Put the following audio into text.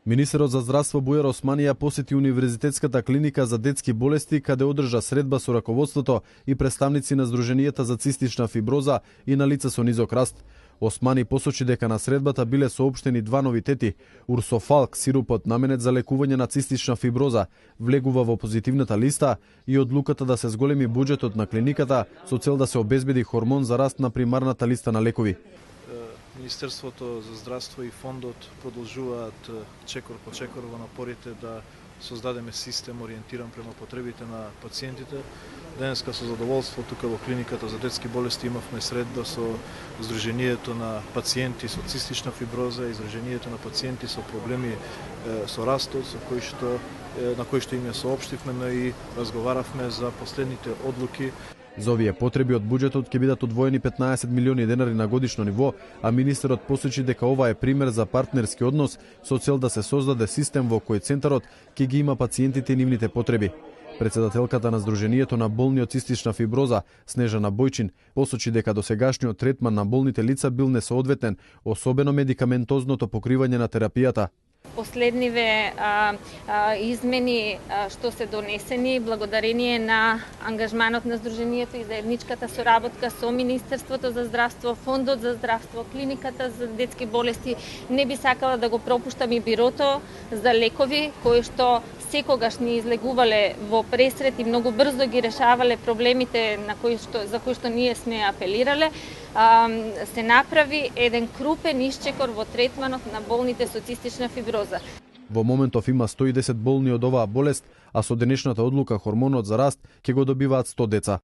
Министерот за здравство Бујар Османи ја посети Универзитетската клиника за детски болести, каде одржа средба со раководството и представници на Сдруженијата за цистична фиброза и на лица со низок раст. Османи посочи дека на средбата биле соопштени два новитети. Урсофалк, сирупот наменет за лекување на цистична фиброза, влегува во позитивната листа и одлуката да се зголеми буџетот на клиниката со цел да се обезбеди хормон за раст на примарната листа на лекови. Министерството за здравство и фондот продолжуваат чекор по чекор во напорите да создадеме систем ориентиран према потребите на пациентите. Денеска со задоволство тука во клиниката за детски болести имавме средба со Сдруженијето на пациенти со цистична фиброза и Сдруженијето на пациенти со проблеми со растот, на кои што им ја соопштивме, но и разговаравме за последните одлуки. За овие потреби од буџетот ќе бидат одвоени 15 милиони денари на годишно ниво, а министерот посочи дека ова е пример за партнерски однос со цел да се создаде систем во кој центарот ќе ги има пациентите и нивните потреби. Председателката на Сдруженијето на болни од цистична фиброза, Снежана Бојчин, посочи дека досегашниот третман на болните лица бил несоодветен, особено медикаментозното покривање на терапијата. Последниве измени што се донесени благодарение на ангажманот на Сдруженијето и заедничката соработка со Министерството за здравство, Фондот за здравство, Клиниката за детски болести, не би сакала да го пропуштам и бирото за лекови, кои што секогаш ни излегувале во пресрет и многу брзо ги решавале проблемите за кои што ние сме апелирале. Се направи еден крупен исчекор во третманот на болните со цистична фиброза. Во моментов има 110 болни од оваа болест, а со денешната одлука хормонот за раст ќе го добиваат 100 деца.